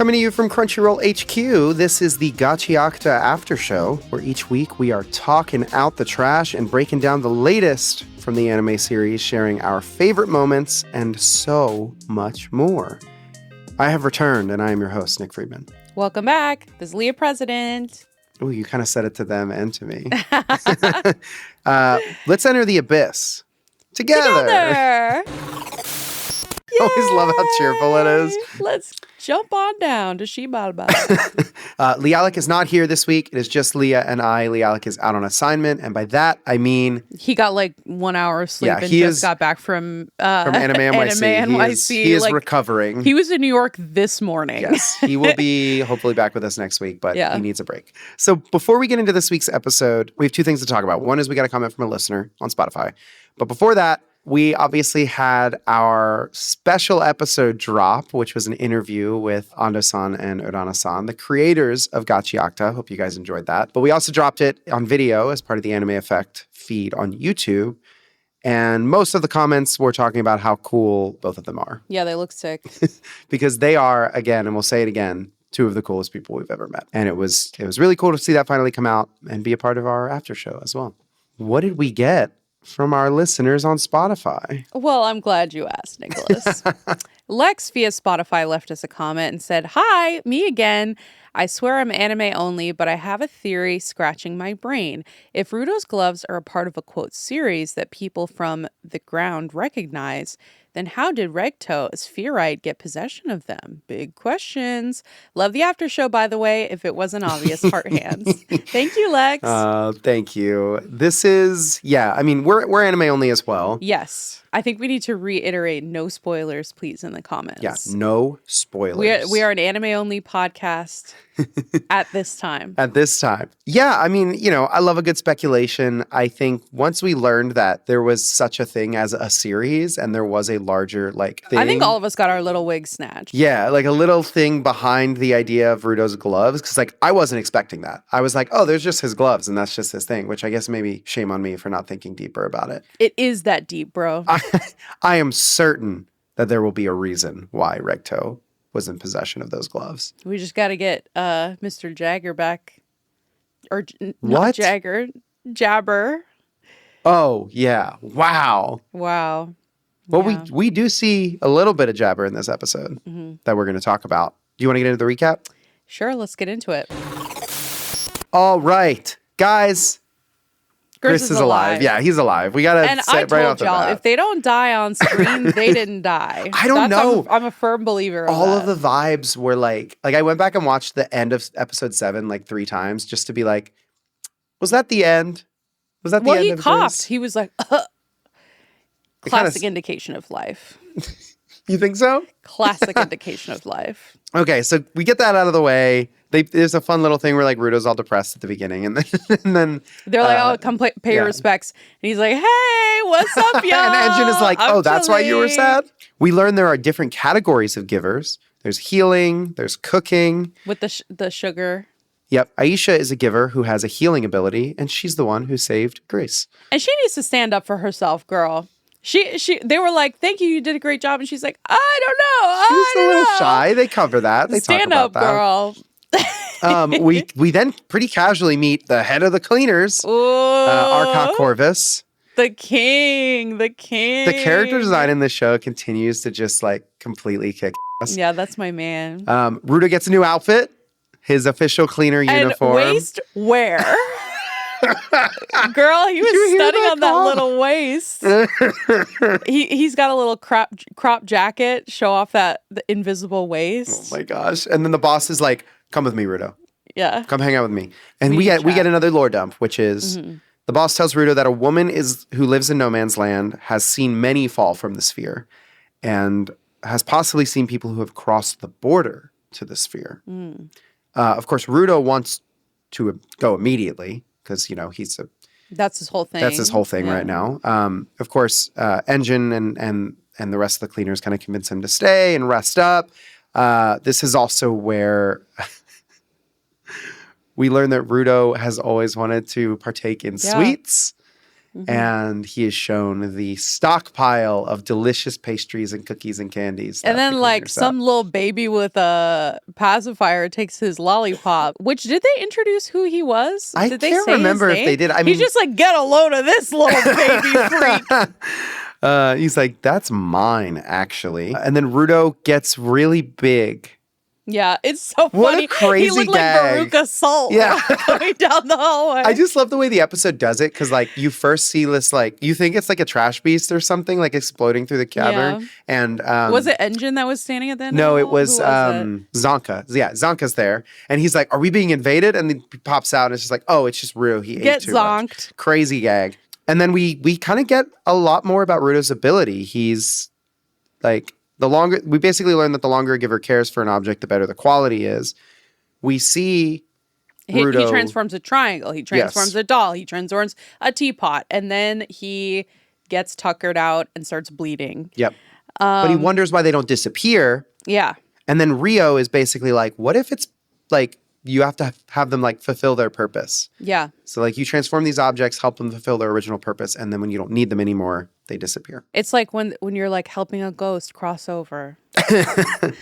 Coming to you from Crunchyroll HQ, this is the Gachiakuta After Show, where each week we are talking out the trash and breaking down the latest from the anime series, sharing our favorite moments, and so much more. I have returned, and I am your host, Nick Friedman. Welcome back. This is Leah President. Oh, you kind of said it to them and to me. Let's enter the abyss together. I always love how cheerful it is. Let's jump on down to Shibalba. Leah is not here this week. It is just Leah and I. Leah is out on assignment, and by that I mean he got like 1 hour of sleep and just got back from Anime NYC. He is recovering. He was in New York this morning. Yes, he will be hopefully back with us next week, but he needs a break. So before we get into this week's episode, we have two things to talk about. One is we got a comment from a listener on Spotify, but before that, we obviously had our special episode drop, which was an interview with Andou-san and Urana-san, the creators of Gachiakuta. Hope you guys enjoyed that. But we also dropped it on video as part of the Anime Effect feed on YouTube. And most of the comments were talking about how cool both of them are. Yeah, they look sick. Because they are, again, and we'll say it again, two of the coolest people we've ever met. And it was really cool to see that finally come out and be a part of our after show as well. What did we get from our listeners on Spotify? Well, I'm glad you asked, Nicholas. Lex via Spotify left us a comment and said, "Hi, me again. I swear I'm anime only, but I have a theory scratching my brain. If Rudo's gloves are a part of a quote series that people from the ground recognize, then how did Regto, a spherite, get possession of them? Big questions. Love the after show, by the way, if it wasn't obvious. Heart hands." Thank you, Lex. Thank you. This is, we're anime only as well. Yes. I think we need to reiterate no spoilers, please, in the comments. Yeah, no spoilers. We are an anime only podcast at this time. At this time. Yeah, I love a good speculation. I think once we learned that there was such a thing as a series and there was a larger thing. I think all of us got our little wig snatched. Yeah, like a little thing behind the idea of Rudo's gloves. Because I wasn't expecting that. I was like, oh, there's just his gloves and that's just his thing. Which I guess maybe shame on me for not thinking deeper about it. It is that deep, bro. I am certain that there will be a reason why Regto was in possession of those gloves. We just got to get Mr. Jagger back. Or what? Not Jagger. Jabber. Oh, yeah. Wow. Wow. Well, yeah. we do see a little bit of Jabber in this episode that we're going to talk about. Do you want to get into the recap? Sure, let's get into it. All right. Guys, Chris is alive. Yeah, he's alive. We got to set right off the bat. If they don't die on screen, they didn't die. I don't know. I'm a firm believer of all that. Of the vibes were like I went back and watched the end of episode 7 like 3 times just to be like, was that the end? Was that the end of this? Well, he coughed. He was like, classic indication of life. You think so? Classic indication of life. Okay, so we get that out of the way. There's a fun little thing where Rudo's all depressed at the beginning, and then they're like, "Oh, come pay your respects," and he's like, "Hey, what's up, y'all?" And Engine is like, "Oh, that's why you were sad." We learn there are different categories of givers. There's healing. There's cooking with the sugar. Yep, Aisha is a giver who has a healing ability, and she's the one who saved Grace. And she needs to stand up for herself, girl. They were like, "Thank you, you did a great job," and she's like, "I don't know, she's a little shy." They cover that. They stand talk up, about that. Girl. We then pretty casually meet the head of the cleaners, Arcot Corvus. The king. The character design in this show continues to just completely kick ass. Yeah, that's my man. Rudo gets a new outfit, his official cleaner uniform. And waist wear. Girl, he was stunning on that little waist. He's got a little crop jacket, show off the invisible waist. Oh my gosh. And then the boss is like, "Come with me, Rudo. Yeah. Come hang out with me." And we get another lore dump, which is the boss tells Rudo that a woman who lives in no man's land has seen many fall from the sphere and has possibly seen people who have crossed the border to the sphere. Of course, Rudo wants to go immediately because, that's his whole thing. That's his whole thing right now. Of course, Engine and the rest of the cleaners kind of convince him to stay and rest up. This is also where we learn that Rudo has always wanted to partake in sweets. and he is shown the stockpile of delicious pastries and cookies and candies. And then like some little baby with a pacifier takes his lollipop, which did they introduce who he was? I did can't remember if they did. I mean, he's just like, get a load of this little baby freak. He's like, that's mine, actually. And then Rudo gets really big. Yeah, it's so funny. What a crazy he looked gag. like Veruca Salt going down the hallway. I just love the way the episode does it, because like you first see this, like you think it's like a trash beast or something, like exploding through the cavern. Yeah. And was it Engine that was standing at the end? No, it was Zonka. Yeah, Zonka's there, and he's like, "Are we being invaded?" And then he pops out, and it's just like, "Oh, it's just Rudo. He ate too much." Crazy gag. And then we kind of get a lot more about Rudo's ability. He's like, we basically learn that the longer a giver cares for an object, the better the quality is. We see Rudo. He transforms a triangle. He transforms a doll. He transforms a teapot. And then he gets tuckered out and starts bleeding. Yep. But he wonders why they don't disappear. Yeah. And then Rio is basically like, what if it's like you have to have them like fulfill their purpose? Yeah. So like you transform these objects, help them fulfill their original purpose, and then when you don't need them anymore, they disappear. It's like when you're like helping a ghost cross over.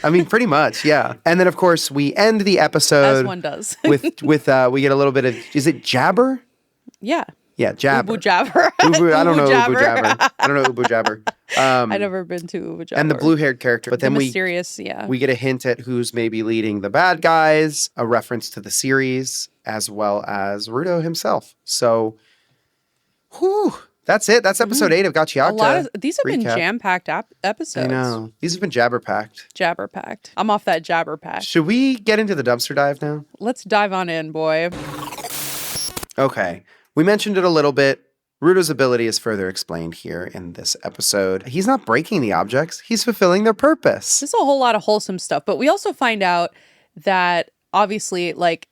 I mean, pretty much, yeah. And then of course we end the episode as one does with we get a little bit of, is it jabber? Yeah. Yeah, jabber. Ubu jabber. I don't know Ubu jabber. I don't know Ubu jabber. I've never been to Ubu jabber. And the blue-haired character. But then mysterious, we get a hint at who's maybe leading the bad guys, a reference to the series, as well as Rudo himself. So, whew, that's it. That's episode 8 of Gachiakuta. These have been jam-packed episodes. I know. These have been jabber-packed. Jabber-packed. I'm off that jabber pack. Should we get into the dumpster dive now? Let's dive on in, boy. Okay. We mentioned it a little bit. Rudo's ability is further explained here in this episode. He's not breaking the objects. He's fulfilling their purpose. There's a whole lot of wholesome stuff. But we also find out that obviously, like,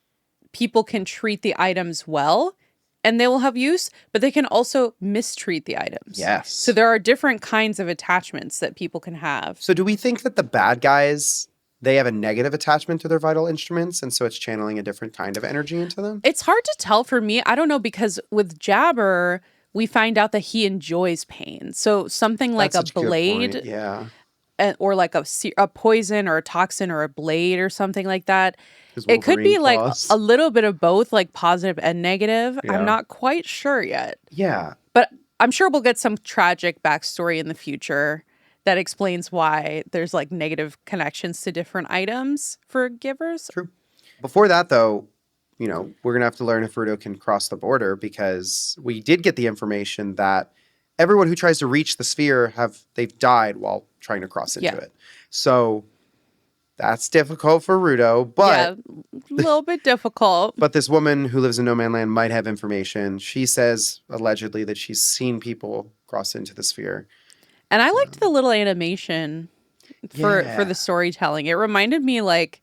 people can treat the items well and they will have use, but they can also mistreat the items. Yes. So there are different kinds of attachments that people can have. So do we think that the bad guys, they have a negative attachment to their vital instruments, and so it's channeling a different kind of energy into them? It's hard to tell for me. I don't know, because with Jabber, we find out that he enjoys pain. So something like a blade, or like a poison or a toxin or a blade or something like that. It could be like a little bit of both, like positive and negative. Yeah. I'm not quite sure yet. Yeah. But I'm sure we'll get some tragic backstory in the future that explains why there's like negative connections to different items for givers. True. Before that, though, you know, we're going to have to learn if Rudo can cross the border, because we did get the information that everyone who tries to reach the sphere they've died while trying to cross into it. So that's difficult for Rudo, but a little bit difficult. But this woman who lives in No Man Land might have information. She says allegedly that she's seen people cross into the sphere. And I liked the little animation for the storytelling. It reminded me like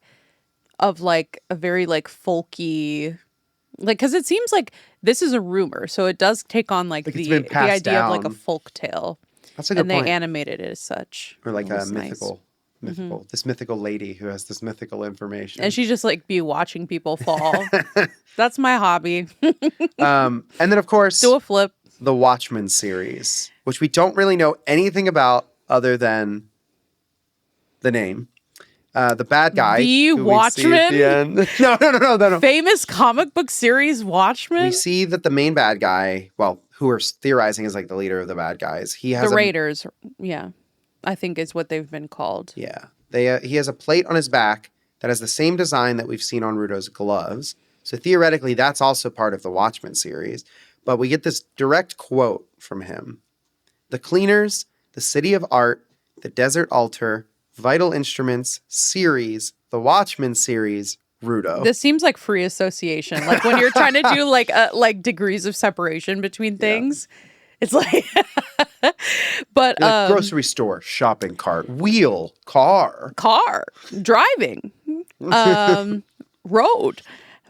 of like a very like folky, like, because it seems like this is a rumor, so it does take on like the idea down. Of like a folk tale. That's a good point. And they animated it as such. Or like a mythical, this mythical lady who has this mythical information. And she just like be watching people fall. That's my hobby. And then of course, do a flip. The Watchman series, which we don't really know anything about other than the name. The bad guy. The Watchman? At the end. No. Famous comic book series Watchmen? We see that the main bad guy, well, who we're theorizing is like the leader of the bad guys. He has the Raiders, I think is what they've been called. Yeah. He has a plate on his back that has the same design that we've seen on Rudo's gloves. So theoretically, that's also part of the Watchman series. But we get this direct quote from him. The Cleaners, the City of Art, the Desert Altar, Vital Instruments, Series, the Watchman series, Rudo. This seems like free association. Like when you're trying to do like degrees of separation between things. It's like, but like grocery store, shopping cart, wheel, car, driving, road.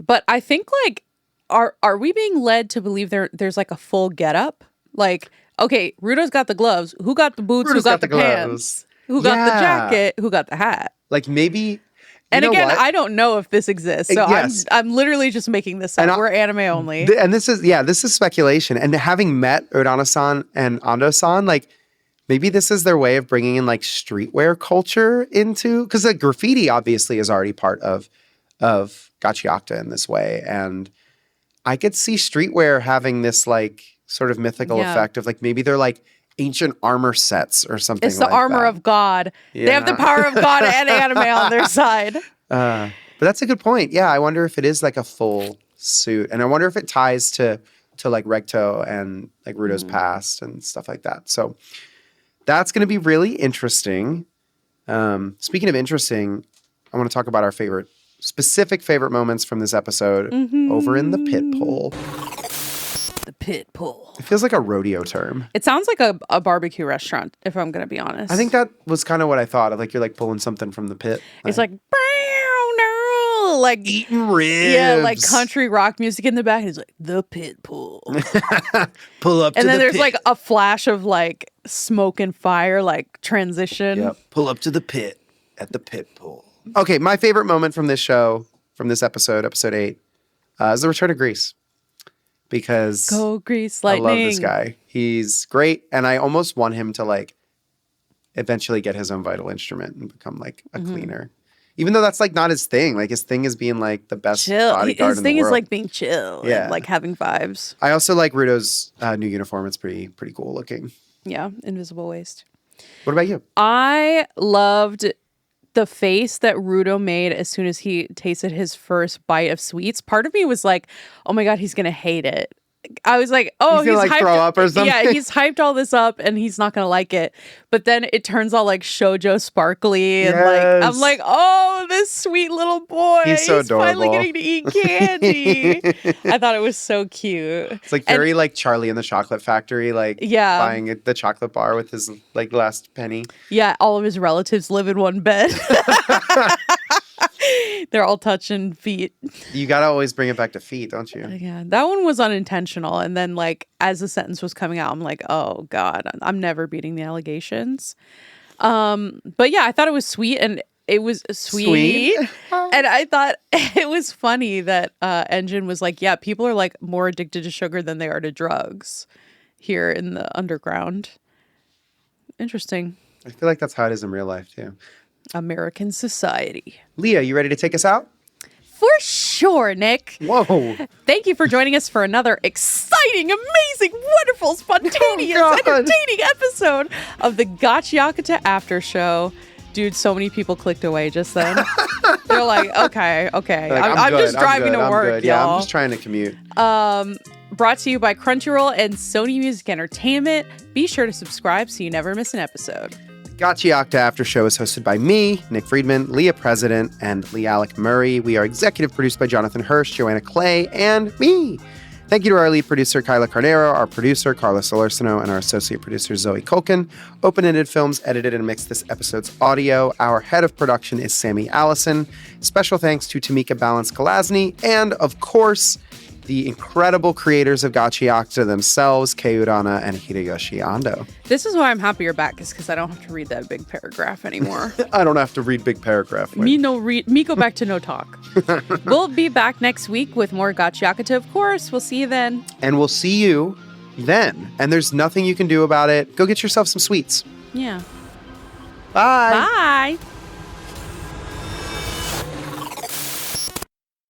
But I think like, are we being led to believe there's like a full getup? Like, okay, Rudo's got the gloves. Who got the boots? Who got the pants? Who got the jacket? Who got the hat? Like maybe And again, I don't know if this exists, so yes. I'm literally just making this up. We're anime only. And this is speculation. And having met Urana-san and Andou-san, like, maybe this is their way of bringing in like streetwear culture into, because like graffiti obviously is already part of Gachiakuta in this way. And I could see streetwear having this like sort of mythical effect of like, maybe they're like ancient armor sets or something. It's the like armor that. Of God. Yeah. They have the power of God and anime on their side. But that's a good point. Yeah, I wonder if it is like a full suit. And I wonder if it ties to like Recto and like Rudo's past and stuff like that. So that's going to be really interesting. Speaking of interesting, I want to talk about our specific favorite moments from this episode over in the pit pole. The pit pole. It feels like a rodeo term. It sounds like a barbecue restaurant, if I'm going to be honest. I think that was kind of what I thought. Of like you're like pulling something from the pit. It's like eating ribs. Yeah, like country rock music in the back. And it's like the pit pole. Pull up to the pit. And then there's like a flash of like smoke and fire, like transition. Yep. Pull up to the pit at the pit pole. Okay, my favorite moment from this show, from this episode 8, is the return of Grease. Because go Grease Lightning. I love this guy. He's great. And I almost want him to like eventually get his own vital instrument and become like a cleaner. Even though that's like not his thing. Like his thing is being like the best bodyguard in the world. His thing is like being chill and like having vibes. I also like Rudo's new uniform. It's pretty cool looking. Yeah, invisible waist. What about you? I loved the face that Rudo made as soon as he tasted his first bite of sweets. Part of me was like, oh my God, he's going to hate it. I was like, oh, he's gonna, like, throw up or something. Yeah, he's hyped all this up and he's not going to like it. But then it turns all like shoujo sparkly. And like, I'm like, oh, this sweet little boy. He's so adorable. Finally getting to eat candy. I thought it was so cute. It's like very like Charlie in the Chocolate Factory, like buying the chocolate bar with his like last penny. Yeah, all of his relatives live in one bed. They're all touching feet. You gotta always bring it back to feet, don't you? Yeah, that one was unintentional. And then, like, as the sentence was coming out, I'm like, oh God, I'm never beating the allegations. But yeah, I thought it was sweet, and it was sweet. And I thought it was funny that Engine was like, yeah, people are like more addicted to sugar than they are to drugs here in the underground. Interesting. I feel like that's how it is in real life too. American society. Leah, you ready to take us out? For sure, Nick. Whoa. Thank you for joining us for another exciting, amazing, wonderful, spontaneous, entertaining episode of the Gachiakuta After Show. Dude, so many people clicked away just then. They're like, okay. Like, I'm just driving to work, y'all. Yeah, I'm just trying to commute. Brought to you by Crunchyroll and Sony Music Entertainment. Be sure to subscribe so you never miss an episode. Gachiakuta After Show is hosted by me, Nick Friedman, Leah President, and Lee Alec Murray. We are executive produced by Jonathan Hirsch, Joanna Clay, and me. Thank you to our lead producer, Kyla Carnero, our producer, Carlos Solorzano, and our associate producer, Zoe Culkin. Open-Ended Films edited and mixed this episode's audio. Our head of production is Sammy Allison. Special thanks to Tamika Balance-Galasny, and, of course, the incredible creators of Gachiakuta themselves, Kei Urana and Hideyoshi Andou. This is why I'm happy you're back, is because I don't have to read that big paragraph anymore. I don't have to read big paragraph. Me go back to no talk. We'll be back next week with more Gachiakuta, of course. We'll see you then. And we'll see you then. And there's nothing you can do about it. Go get yourself some sweets. Yeah. Bye. Bye.